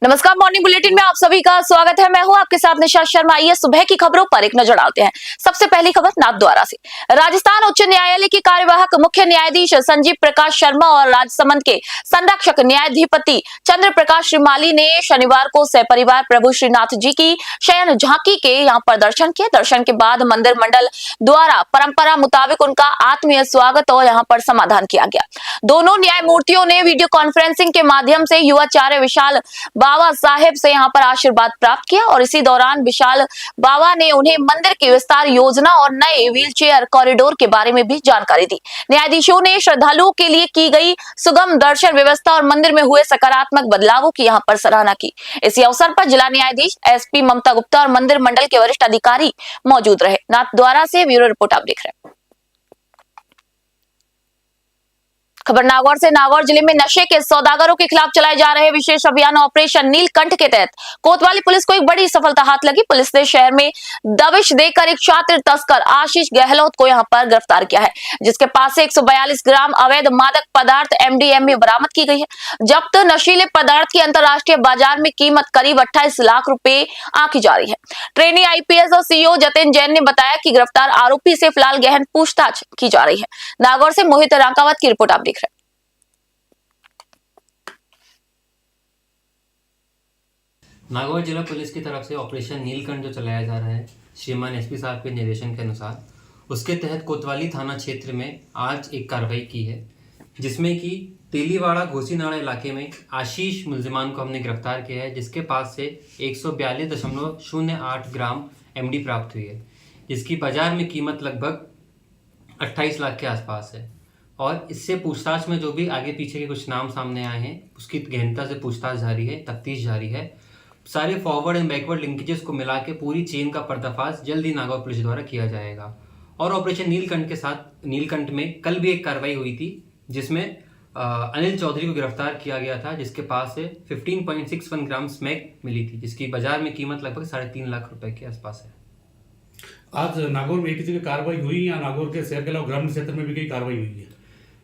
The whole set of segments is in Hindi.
नमस्कार, मॉर्निंग बुलेटिन में आप सभी का स्वागत है। मैं हूं आपके साथ निशा शर्मा। आइए सुबह की खबरों पर एक नजर डालते हैं। सबसे पहली खबर नाथद्वारा से। राजस्थान उच्च न्यायालय के कार्यवाहक मुख्य न्यायाधीश संजीव प्रकाश शर्मा और राजसमंद के संरक्षक न्यायाधिपति चंद्र प्रकाश श्रीमाली ने शनिवार को सपरिवार प्रभु श्रीनाथ जी की शयन झांकी के यहाँ पर दर्शन किए। दर्शन के बाद मंदिर मंडल द्वारा परंपरा मुताबिक उनका आत्मीय स्वागत और यहाँ पर समाधान किया गया। दोनों न्यायमूर्तियों ने वीडियो कॉन्फ्रेंसिंग के माध्यम से युवाचार्य विशाल बाबा साहेब से यहाँ पर आशीर्वाद प्राप्त किया और इसी दौरान विशाल बाबा ने उन्हें मंदिर की विस्तार योजना और नए व्हीलचेयर कॉरिडोर के बारे में भी जानकारी दी। न्यायाधीशों ने श्रद्धालुओं के लिए की गई सुगम दर्शन व्यवस्था और मंदिर में हुए सकारात्मक बदलावों की यहाँ पर सराहना की। इसी अवसर पर जिला न्यायाधीश एसपी ममता गुप्ता और मंदिर मंडल के वरिष्ठ अधिकारी मौजूद रहे। नाथद्वारा से ब्यूरो रिपोर्ट आप देख रहे हैं। खबर नागौर से। नागौर जिले में नशे के सौदागरों के खिलाफ चलाए जा रहे विशेष अभियान ऑपरेशन नीलकंठ के तहत कोतवाली पुलिस को एक बड़ी सफलता हाथ लगी। पुलिस ने शहर में दबिश देकर एक छात्र तस्कर आशीष गहलोत को यहां पर गिरफ्तार किया है, जिसके पास से 142 ग्राम अवैध मादक पदार्थ MDMA बरामद की गई है। जब्त नशीले पदार्थ की अंतर्राष्ट्रीय बाजार में कीमत करीब 28 लाख रुपए आंकी जा रही है। ट्रेनी IPS और CO जतिन जैन ने बताया कि गिरफ्तार आरोपी से फिलहाल गहन पूछताछ की जा रही है। नागौर से मोहित रांकावत की रिपोर्ट आप देख रहे हैं। नागौर जिला पुलिस की तरफ से ऑपरेशन नीलकंठ जो चलाया जा रहा है श्रीमान SP साहब के निर्देशन के अनुसार, उसके तहत कोतवाली थाना क्षेत्र में आज एक कार्रवाई की है, जिसमें कि तेलीवाड़ा घोसीनाड़ा इलाके में आशीष मुलजिमान को हमने गिरफ्तार किया है, जिसके पास से 142.08 ग्राम MD प्राप्त हुई है, जिसकी बाजार में कीमत लगभग 28 लाख के आसपास है। और इससे पूछताछ में जो भी आगे पीछे के कुछ नाम सामने आए हैं, उसकी गहनता से पूछताछ जारी है, तफ्तीश जारी है। सारे फॉरवर्ड एंड बैकवर्ड लिंकेजेस को मिला के पूरी चेन का पर्दाफाश जल्द ही नागौर पुलिस द्वारा किया जाएगा। और ऑपरेशन नीलकंठ में कल भी एक कार्रवाई हुई थी, जिसमें अनिल चौधरी को गिरफ्तार किया गया था, जिसके पास से 15.61 ग्राम स्मैक मिली थी, जिसकी बाजार में कीमत लगभग 3.5 लाख रुपए के आसपास है। आज नागौर में किसी की कार्रवाई हुई या नागौर के शहर के अलावा ग्रामीण क्षेत्र में भी कई कार्रवाई हुई है?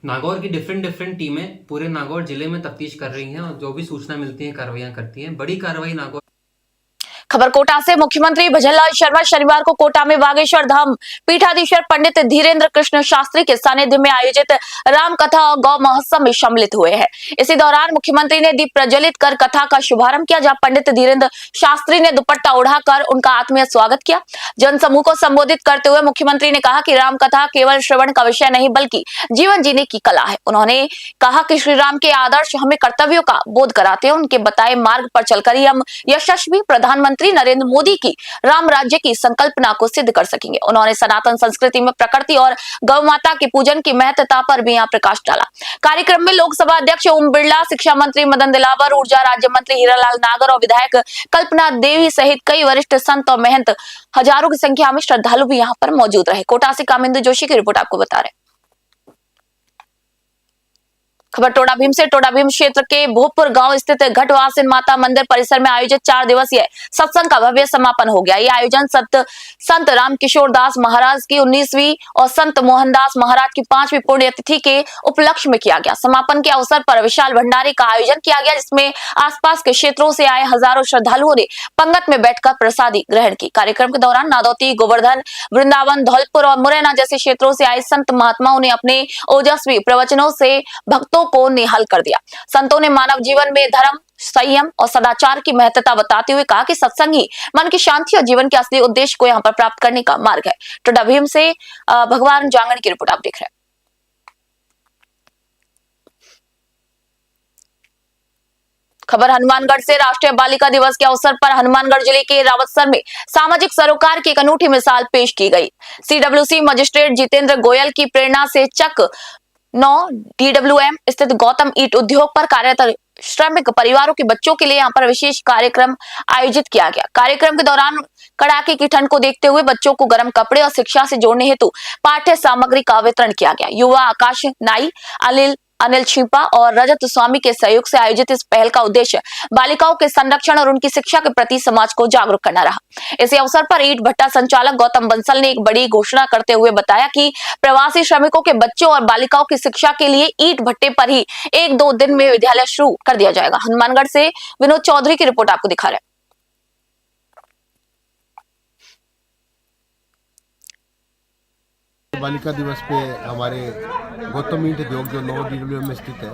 नागौर की डिफरेंट टीमें पूरे नागौर जिले में तफ्तीश कर रही हैं और जो भी सूचना मिलती है कार्रवाइयां करती हैं। बड़ी कार्रवाई नागौर। खबर कोटा से। मुख्यमंत्री भजनलाल शर्मा शनिवार को कोटा में बागेश्वर धाम पीठाधीश्वर पंडित धीरेन्द्र कृष्ण शास्त्री के सानिध्य में आयोजित राम कथा और गौ महोत्सव में सम्मिलित हुए हैं। इसी दौरान मुख्यमंत्री ने दीप प्रज्वलित कर कथा का शुभारंभ किया, जहां पंडित धीरेन्द्र शास्त्री ने दुपट्टा उड़ाकर उनका आत्मीय स्वागत किया। जनसमूह को संबोधित करते हुए मुख्यमंत्री ने कहा कि राम कथा केवल श्रवण का विषय नहीं बल्कि जीवन जीने की कला है। उन्होंने कहा कि श्री राम के आदर्श हमें कर्तव्यों का बोध कराते हैं। उनके बताए मार्ग पर चलकर ही हम यशस्वी प्रधानमंत्री नरेंद्र मोदी की राम राज्य की संकल्पना को सिद्ध कर सकेंगे। उन्होंने सनातन संस्कृति में प्रकृति और गौ माता के पूजन की महत्वता पर भी यहाँ प्रकाश डाला। कार्यक्रम में लोकसभा अध्यक्ष ओम बिरला, शिक्षा मंत्री मदन दिलावर, ऊर्जा राज्य मंत्री हीरालाल नागर और विधायक कल्पना देवी सहित कई वरिष्ठ संत और महंत हजारों की संख्या में श्रद्धालु भी यहाँ पर मौजूद रहे। कोटा से कामिंदु जोशी की रिपोर्ट आपको बता रहे। खबर टोडा भीम से। टोडा भीम क्षेत्र के भोजपुर गांव स्थित घटवासिन माता मंदिर परिसर में आयोजित 4 दिवसीय सत्संग का भव्य समापन हो गया। यह आयोजन संत राम किशोर दास महाराज की 19वीं और संत मोहनदास महाराज की 5वीं पुण्यतिथि के उपलक्ष्य में किया गया। समापन के अवसर पर विशाल भंडारे का आयोजन किया गया, जिसमें आसपास के क्षेत्रों से आए हजारों श्रद्धालुओं ने पंगत में बैठकर प्रसादी ग्रहण की। कार्यक्रम के दौरान नादौती, गोवर्धन, वृंदावन, धौलपुर और मुरैना जैसे क्षेत्रों से आए संत महात्माओं ने अपने ओजस्वी प्रवचनों से भक्तों को निहाल कर दिया। संतों ने मानव जीवन में धर्म, संयम और सदाचार की महत्वता बताते हुए कहा कि सत्संग ही मन की शांति और जीवन के असली उद्देश्य को यहाँ पर प्राप्त करने का मार्ग है। टोडा भीम से भगवान जांगड़ की रिपोर्ट आप देख रहे हैं। खबर हनुमानगढ़ से। राष्ट्रीय बालिका दिवस के अवसर पर हनुमानगढ़ जिले के रावतसर में सामाजिक सरोकार की एक अनूठी मिसाल पेश की गई। CWC मजिस्ट्रेट जितेंद्र गोयल की प्रेरणा से चक 9 DWM स्थित गौतम ईट उद्योग पर कार्यरत श्रमिक परिवारों के बच्चों के लिए यहाँ पर विशेष कार्यक्रम आयोजित किया गया। कार्यक्रम के दौरान कड़ाके की ठंड को देखते हुए बच्चों को गर्म कपड़े और शिक्षा से जोड़ने हेतु पाठ्य सामग्री का वितरण किया गया। युवा आकाश नाई, अनिल अनिल छिपा और रजत स्वामी के सहयोग से आयोजित इस पहल का उद्देश्य बालिकाओं के संरक्षण और उनकी शिक्षा के प्रति समाज को जागरूक करना रहा। इसी अवसर पर ईंट भट्टा संचालक गौतम बंसल ने एक बड़ी घोषणा करते हुए बताया कि प्रवासी श्रमिकों के बच्चों और बालिकाओं की शिक्षा के लिए ईंट भट्टे पर ही 1-2 दिन में विद्यालय शुरू कर दिया जाएगा। हनुमानगढ़ से विनोद चौधरी की रिपोर्ट आपको दिखा रहे हैं। बालिका दिवस पे हमारे गौतम ईंट उद्योग जो नौ में स्थित है,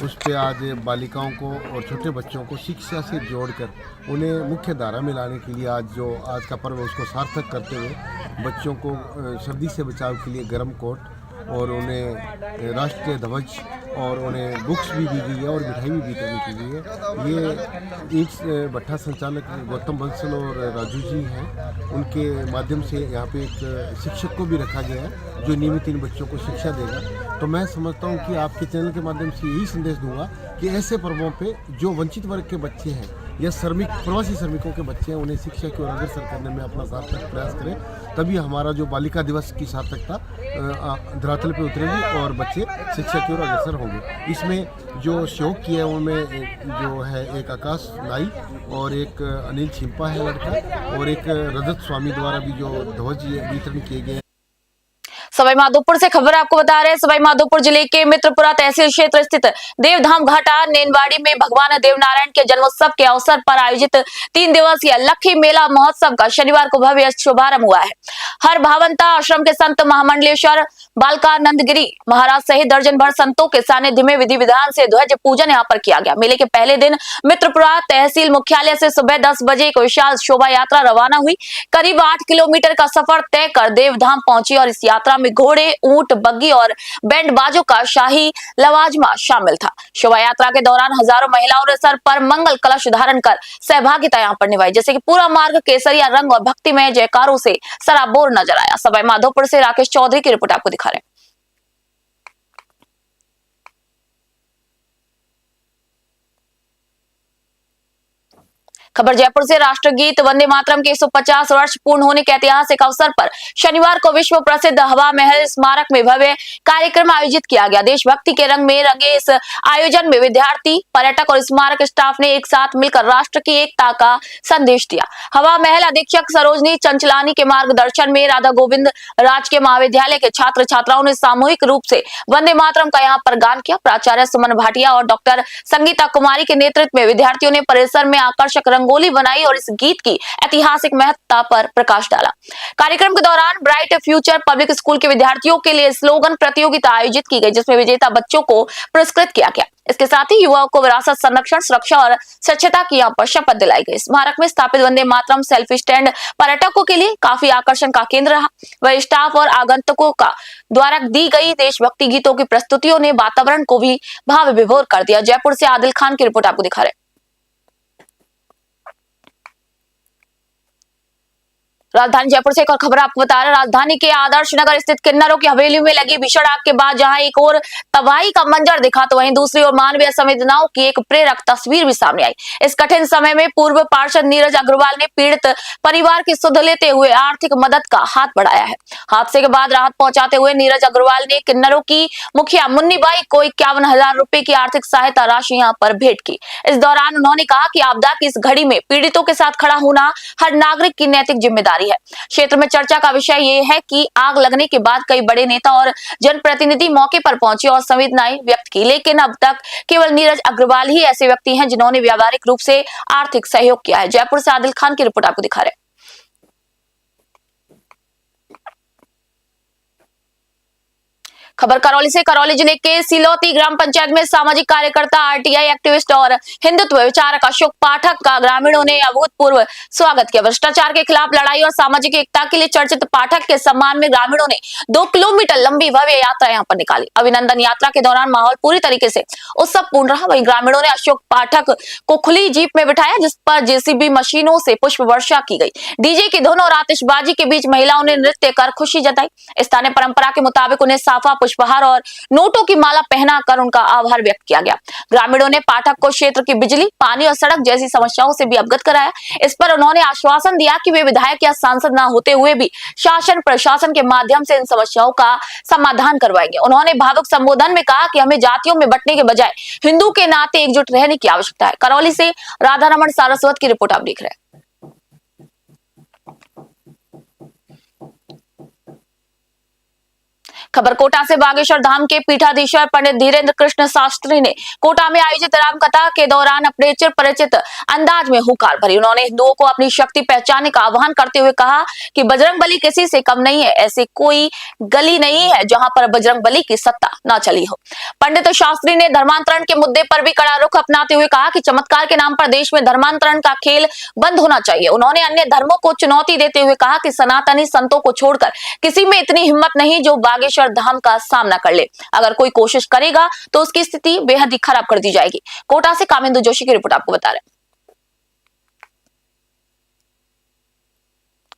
उस पे आज बालिकाओं को और छोटे बच्चों को शिक्षा से जोड़कर उन्हें मुख्य धारा में लाने के लिए आज का पर्व उसको सार्थक करते हुए बच्चों को सर्दी से बचाव के लिए गर्म कोट और उन्हें राष्ट्रीय ध्वज और उन्हें बुक्स भी दी गई है और मिठाई भी वितरण की गई है। ये ईंट भट्टा संचालक गौतम बंसल और राजू जी हैं, उनके माध्यम से यहाँ पे एक शिक्षक को भी रखा गया है जो नियमित इन बच्चों को शिक्षा देगा। तो मैं समझता हूँ कि आपके चैनल के माध्यम से यही संदेश दूंगा कि ऐसे पर्वों पे जो वंचित वर्ग के बच्चे हैं या प्रवासी श्रमिकों के बच्चे हैं, उन्हें शिक्षा की ओर अग्रसर करने में अपना सार्थक प्रयास करें, तभी हमारा जो बालिका दिवस की सार्थकता धरातल पे उतरेगी और बच्चे शिक्षा की ओर अग्रसर होंगे। इसमें जो सहयोग किया है उनमें जो है एक आकाश नाई और एक अनिल छिपा है लड़का और एक रजत स्वामी द्वारा भी जो ध्वज वितरण किए गए। सवाई माधोपुर से खबर आपको बता रहे हैं। सवाई माधोपुर जिले के मित्रपुरा तहसील क्षेत्र स्थित देवधाम घाटा नेनवाड़ी में भगवान देवनारायण के जन्मोत्सव के अवसर पर आयोजित 3 दिवसीय लक्खी मेला महोत्सव का शनिवार को भव्य शुभारंभ हुआ है। हर भावंता आश्रम के संत महामंडलेश्वर बालकानंदगिरी महाराज सहित दर्जन भर संतों के सानिध्य में विधि विधान से ध्वज पूजन यहाँ पर किया गया। मेले के पहले दिन मित्रपुरा तहसील मुख्यालय से सुबह 10 बजे एक विशाल शोभा यात्रा रवाना हुई। करीब 8 किलोमीटर का सफर तय कर देवधाम पहुंची और इस यात्रा में घोड़े, ऊंट, बग्गी और बैंड बाजों का शाही लवाजमा शामिल था। शोभा यात्रा के दौरान हजारों महिलाओं ने सर पर मंगल कलश धारण कर सहभागिता यहाँ पर निभाई, जैसे कि पूरा मार्ग केसरिया रंग और भक्तिमय जयकारों से सराबोर नजर आया। सवाई माधोपुर से राकेश चौधरी की रिपोर्ट आपको दिखा रहे हैं। खबर जयपुर से राष्ट्रगीत वंदे मातरम के 150 वर्ष पूर्ण होने के ऐतिहासिक अवसर पर शनिवार को विश्व प्रसिद्ध हवा महल स्मारक में भव्य कार्यक्रम आयोजित किया गया। देशभक्ति के रंग में रंगे इस आयोजन में विद्यार्थी, पर्यटक और स्मारक स्टाफ ने एक साथ मिलकर राष्ट्र की एकता का संदेश दिया। हवा महल अधीक्षक सरोजनी चंचलानी के मार्गदर्शन में राधा गोविंद राजकीय महाविद्यालय के छात्र छात्राओं ने सामूहिक रूप से वंदे मातरम का यहाँ पर गान किया। प्राचार्य सुमन भाटिया और डॉक्टर संगीता कुमारी के नेतृत्व में विद्यार्थियों ने परिसर में आकर्षक रंगोली बनाई और इस गीत की ऐतिहासिक महत्ता पर प्रकाश डाला। कार्यक्रम के दौरान ब्राइट फ्यूचर पब्लिक स्कूल के विद्यार्थियों के लिए स्लोगन प्रतियोगिता आयोजित की गई, जिसमें विजेता बच्चों को पुरस्कृत किया गया। इसके साथ ही युवाओं को विरासत संरक्षण, सुरक्षा और स्वच्छता की यहाँ पर शपथ दिलाई गई। स्मारक में स्थापित वंदे मातरम सेल्फी स्टैंड पर्यटकों के लिए काफी आकर्षण का केंद्र रहा। वह स्टाफ और आगंतुकों का द्वारा दी गई देशभक्ति गीतों की प्रस्तुतियों ने वातावरण को भी भाव विभोर कर दिया। जयपुर से आदिल खान की रिपोर्ट आपको दिखा रहे हैं। राजधानी जयपुर से एक और खबर आपको बता रहे हैं। राजधानी के आदर्श नगर स्थित किन्नरों की हवेली में लगी भीषण आग के बाद जहां एक और तबाही का मंजर दिखा, तो वहीं दूसरी ओर मानवीय संवेदनाओं की एक प्रेरक तस्वीर भी सामने आई। इस कठिन समय में पूर्व पार्षद नीरज अग्रवाल ने पीड़ित परिवार की सुध लेते हुए आर्थिक मदद का हाथ बढ़ाया है। हादसे के बाद राहत पहुंचाते हुए नीरज अग्रवाल ने किन्नरों की मुखिया मुन्नी बाई को 51,000 रुपए की आर्थिक सहायता राशि यहाँ पर भेंट की। इस दौरान उन्होंने कहा कि आपदा की इस घड़ी में पीड़ितों के साथ खड़ा होना हर नागरिक की नैतिक जिम्मेदारी है। क्षेत्र में चर्चा का विषय ये है कि आग लगने के बाद कई बड़े नेता और जनप्रतिनिधि मौके पर पहुंचे और संवेदनाएं व्यक्त की, लेकिन अब तक केवल नीरज अग्रवाल ही ऐसे व्यक्ति हैं जिन्होंने व्यावहारिक रूप से आर्थिक सहयोग किया है। जयपुर से आदिल खान की रिपोर्ट आपको दिखा रहे हैं। खबर करौली से। करौली जिले के सिलौती ग्राम पंचायत में सामाजिक कार्यकर्ता, आरटीआई एक्टिविस्ट और हिंदुत्व विचारक अशोक पाठक का ग्रामीणों ने अभूतपूर्व स्वागत किया। भ्रष्टाचार के खिलाफ लड़ाई और सामाजिक एकता के लिए चर्चित पाठक के सम्मान में ग्रामीणों ने 2 किलोमीटर लंबी भव्य यात्रा यहां पर निकाली। अभिनंदन यात्रा के दौरान माहौल पूरी तरीके से उत्सवपूर्ण रहा। वहीं ग्रामीणों ने अशोक पाठक को खुली जीप में बिठाया, जिस पर जेसीबी मशीनों से पुष्प वर्षा की गई। डीजे की धुन और आतिशबाजी के बीच महिलाओं ने नृत्य कर खुशी जताई। स्थानीय परंपरा के मुताबिक उन्हें साफा, पुष्प पुष्पहार और नोटों की माला पहनाकर उनका आभार व्यक्त किया गया। ग्रामीणों ने पाठक को क्षेत्र की बिजली, पानी और सड़क जैसी समस्याओं से भी अवगत कराया। इस पर उन्होंने आश्वासन दिया कि वे विधायक या सांसद न होते हुए भी शासन प्रशासन के माध्यम से इन समस्याओं का समाधान करवाएंगे। उन्होंने भावुक संबोधन में कहा कि हमें जातियों में बंटने के बजाय हिंदू के नाते एकजुट रहने की आवश्यकता है। करौली से राधा रमन सारस्वत की रिपोर्ट आप देख रहे हैं। खबर कोटा से बागेश्वर धाम के पीठाधीश्वर पंडित धीरेन्द्र कृष्ण शास्त्री ने कोटा में आयोजित रामकथा के दौरान अपने चिर परिचित अंदाज में हुंकार भरी। उन्होंने हिंदुओं को अपनी शक्ति पहचानने का आह्वान करते हुए कहा कि बजरंगबली किसी से कम नहीं है। ऐसी कोई गली नहीं है जहां पर बजरंगबली की सत्ता न चली हो। पंडित शास्त्री ने धर्मांतरण के मुद्दे पर भी कड़ा रुख अपनाते हुए कहा कि चमत्कार के नाम पर देश में धर्मांतरण का खेल बंद होना चाहिए। उन्होंने अन्य धर्मों को चुनौती देते हुए कहा कि सनातनी संतों को छोड़कर किसी में इतनी हिम्मत नहीं जो बागेश्वर धाम का सामना कर ले। अगर कोई कोशिश करेगा तो उसकी स्थिति बेहद ही खराब कर दी जाएगी। कोटा से कामेंदु जोशी की रिपोर्ट आपको बता रहे हैं।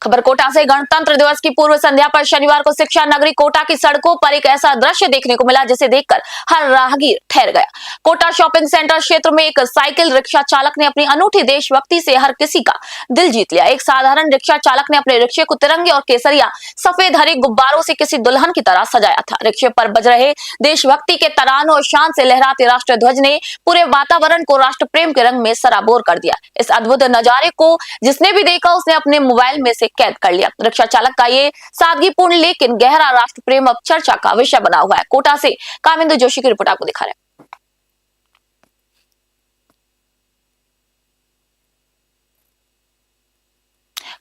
खबर कोटा से गणतंत्र दिवस की पूर्व संध्या पर शनिवार को शिक्षा नगरी कोटा की सड़कों पर एक ऐसा दृश्य देखने को मिला जिसे देखकर हर राहगीर ठहर गया। कोटा शॉपिंग सेंटर क्षेत्र में एक साइकिल रिक्शा चालक ने अपनी अनूठी देशभक्ति से हर किसी का दिल जीत लिया। एक साधारण रिक्शा चालक ने अपने रिक्शे को तिरंगे और केसरिया सफेद हरे गुब्बारों से किसी दुल्हन की तरह सजाया था। रिक्शे पर बज रहे देशभक्ति के तरानों और शान से लहराते राष्ट्र ध्वज ने पूरे वातावरण को राष्ट्र प्रेम के रंग में सराबोर कर दिया। इस अद्भुत नजारे को जिसने भी देखा उसने अपने मोबाइल में से कैद कर लिया। रिक्शा चालक का ये सादगीपूर्ण लेकिन गहरा राष्ट्र प्रेम अब चर्चा का विषय बना हुआ है। कोटा से कामेंदु जोशी की रिपोर्ट आपको दिखा रहे हैं।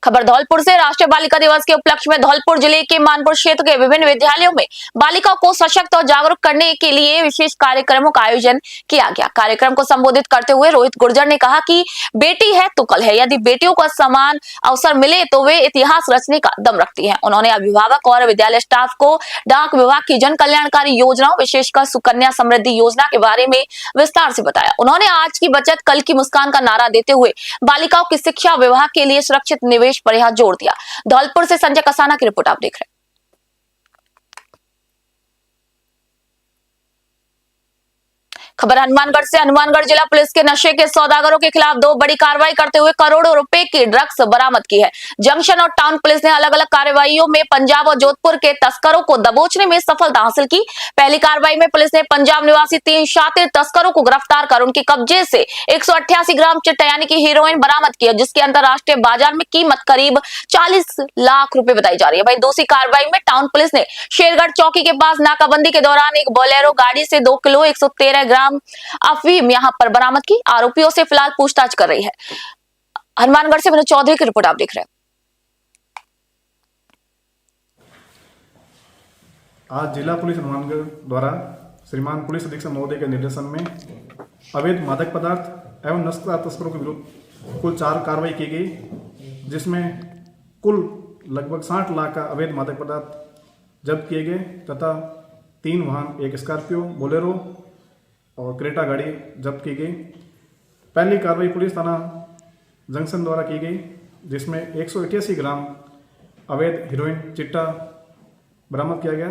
खबर धौलपुर से राष्ट्रीय बालिका दिवस के उपलक्ष्य में धौलपुर जिले के मानपुर क्षेत्र के विभिन्न विद्यालयों में बालिकाओं को सशक्त और जागरूक करने के लिए विशेष कार्यक्रमों का आयोजन किया गया। कार्यक्रम को संबोधित करते हुए रोहित गुर्जर ने कहा कि बेटी है तो कल है। यदि बेटियों को समान अवसर मिले तो वे इतिहास रचने का दम रखती हैं। उन्होंने अभिभावक और विद्यालय स्टाफ को डाक विभाग की जन कल्याणकारी योजनाओं विशेषकर सुकन्या समृद्धि योजना के बारे में विस्तार से बताया। उन्होंने आज की बचत कल की मुस्कान का नारा देते हुए बालिकाओं की शिक्षा विभाग के लिए सुरक्षित निवेश पर यहां जोर दिया। धौलपुर से संजय कसाना की रिपोर्ट आप देख रहे हैं। खबर हनुमानगढ़ से। हनुमानगढ़ जिला पुलिस के नशे के सौदागरों के खिलाफ 2 बड़ी कार्रवाई करते हुए करोड़ों रुपए की ड्रग्स बरामद की है। जंक्शन और टाउन पुलिस ने अलग अलग कार्रवाइयों में पंजाब और जोधपुर के तस्करों को दबोचने में सफलता हासिल की। पहली कार्रवाई में पुलिस ने पंजाब निवासी 3 शातिर तस्करों को गिरफ्तार कर उनके कब्जे से 188 ग्राम चिट्टा यानी कि हीरोइन बरामद की है, जिसकी अंतरराष्ट्रीय बाजार में कीमत करीब 40 लाख रुपए बताई जा रही है। वहीं दूसरी कार्रवाई में टाउन पुलिस ने शेरगढ़ चौकी के पास नाकाबंदी के दौरान एक बोलेरो गाड़ी से 2 किलो 113 ग्राम अफीम यहां पर बरामद की। आरोपियों से फिलहाल पूछताछ कर रही है। हनुमानगढ़ से विनोद चौधरी की रिपोर्ट आप देख रहे हैं। आज जिला पुलिस हनुमानगढ़ द्वारा श्रीमान पुलिस अधीक्षक महोदय के निर्देशन में अवैध मादक पदार्थ एवं नस्ल तस्करों के विरुद्ध कुल 4 कार्रवाई की गई, जिसमें कुल लगभग 60 लाख का अवैध मादक पदार्थ जब्त किए गए तथा 3 वाहन, एक स्कॉर्पियो, बोलेरो और क्रेटा गाड़ी जब्त की गई। पहली कार्रवाई पुलिस थाना जंक्शन द्वारा की गई, जिसमें 188 ग्राम अवैध हीरोइन चिट्टा बरामद किया गया।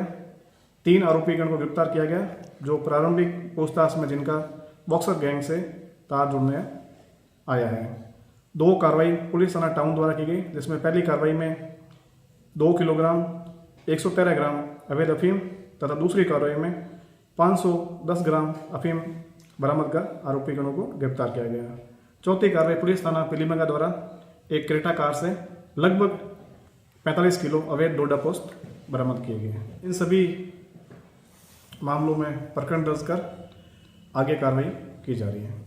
3 आरोपीगण को गिरफ्तार किया गया, जो प्रारंभिक पूछताछ में जिनका बॉक्सर गैंग से तार जुड़ने आया है। 2 कार्रवाई पुलिस थाना टाउन द्वारा की गई, जिसमें पहली कार्रवाई में 2 किलोग्राम 113 ग्राम अवैध अफीम तथा दूसरी कार्रवाई में 510 ग्राम अफीम बरामद कर आरोपीगणों को गिरफ्तार किया गया। चौथी कार्रवाई पुलिस थाना पीलीमंगा द्वारा एक क्रेटा कार से लगभग 45 किलो अवैध डोडा पोस्ट बरामद किए गए। इन सभी मामलों में प्रकरण दर्ज कर आगे कार्रवाई की जा रही है।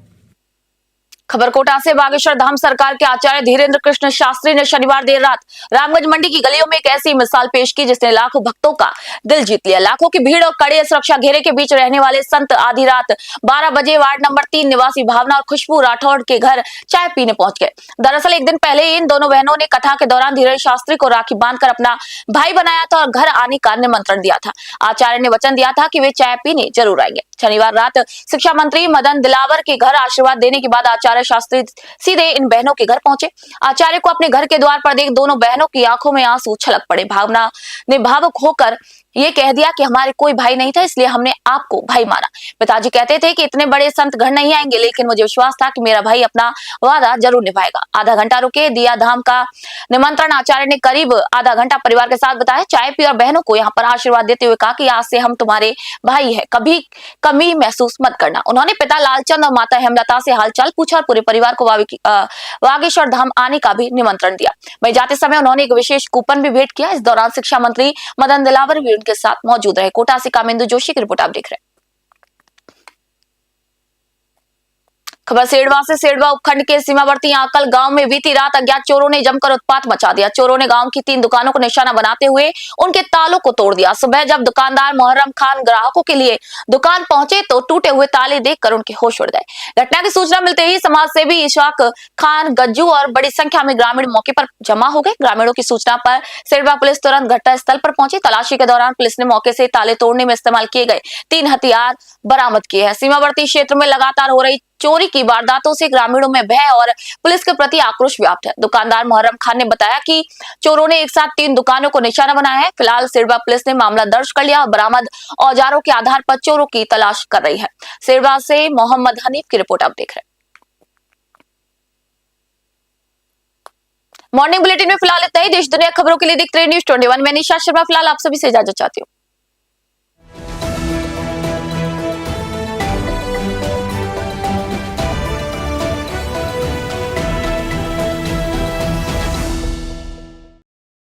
खबर कोटा से। बागेश्वर धाम सरकार के आचार्य धीरेन्द्र कृष्ण शास्त्री ने शनिवार देर रात रामगंज मंडी की गलियों में एक ऐसी मिसाल पेश की जिसने लाखों भक्तों का दिल जीत लिया। लाखों की भीड़ और कड़े सुरक्षा घेरे के बीच रहने वाले संत आधी रात 12 बजे वार्ड नंबर 3 निवासी भावना और खुशबू राठौड़ के घर चाय पीने पहुंच गए। दरअसल एक दिन पहले इन दोनों बहनों ने कथा के दौरान धीरेन्द्र शास्त्री को राखी बांधकर अपना भाई बनाया था और घर आने का निमंत्रण दिया था। आचार्य ने वचन दिया था कि वे चाय पीने जरूर आएंगे। शनिवार रात शिक्षा मंत्री मदन दिलावर के घर आशीर्वाद देने के बाद आचार्य शास्त्री सीधे इन बहनों के घर पहुंचे। आचार्य को अपने घर के द्वार पर देख दोनों बहनों की आंखों में आंसू छलक पड़े। भावना ने भावुक होकर ये कह दिया कि हमारे कोई भाई नहीं था, इसलिए हमने आपको भाई माना। पिताजी कहते थे कि इतने बड़े संत घर नहीं आएंगे, लेकिन मुझे विश्वास था कि मेरा भाई अपना वादा जरूर निभाएगा। आधा घंटा रुके, दिया धाम का निमंत्रण आचार्य ने करीब आधा घंटा परिवार के साथ बताया, चाय पी और बहनों को यहाँ पर आशीर्वाद देते हुए कहा कि आज से हम तुम्हारे भाई हैं, कभी कमी महसूस मत करना। उन्होंने पिता लालचंद और माता हेमलता से हालचाल पूछा और पूरे परिवार को वागेश्वर धाम आने का भी निमंत्रण दिया। वहीं जाते समय उन्होंने एक विशेष कूपन भी भेंट किया। इस दौरान शिक्षा मंत्री मदन दिलावर भी उनके साथ मौजूद रहे। कोटा से कामेंदु जोशी की रिपोर्ट आप देख रहे हैं। खबर सेडवा से। सेडवा उपखंड के सीमावर्ती आकल गांव में बीती रात अज्ञात चोरों ने जमकर उत्पात मचा दिया। चोरों ने गांव की 3 दुकानों को निशाना बनाते हुए उनके तालों को तोड़ दिया। सुबह जब दुकानदार मोहर्रम खान ग्राहकों के लिए दुकान पहुंचे तो टूटे हुए ताले देखकर उनके होश उड़ गए। घटना की सूचना मिलते ही समाज सेवी इशाक खान, गज्जू और बड़ी संख्या में ग्रामीण मौके पर जमा हो गए। ग्रामीणों की सूचना पर सेडवा पुलिस तुरंत घटनास्थल पर पहुंची। तलाशी के दौरान पुलिस ने मौके से ताले तोड़ने में इस्तेमाल किए गए 3 हथियार बरामद किए हैं। सीमावर्ती क्षेत्र में लगातार हो रही चोरी की वारदातों से ग्रामीणों में भय और पुलिस के प्रति आक्रोश व्याप्त है। दुकानदार मोहर्रम खान ने बताया कि चोरों ने एक साथ 3 दुकानों को निशाना बनाया है। फिलहाल सेडवा पुलिस ने मामला दर्ज कर लिया और बरामद औजारों के आधार पर चोरों की तलाश कर रही है। सेडवा से मोहम्मद हनीफ की रिपोर्ट आप देख रहे हैं। मॉर्निंग बुलेटिन में फिलहाल इतना ही। देश दुनिया खबरों के लिए देखते रहिए न्यूज़ 21। मैं निशा शर्मा फिलहाल आप सभी से इजाजत चाहती हूँ।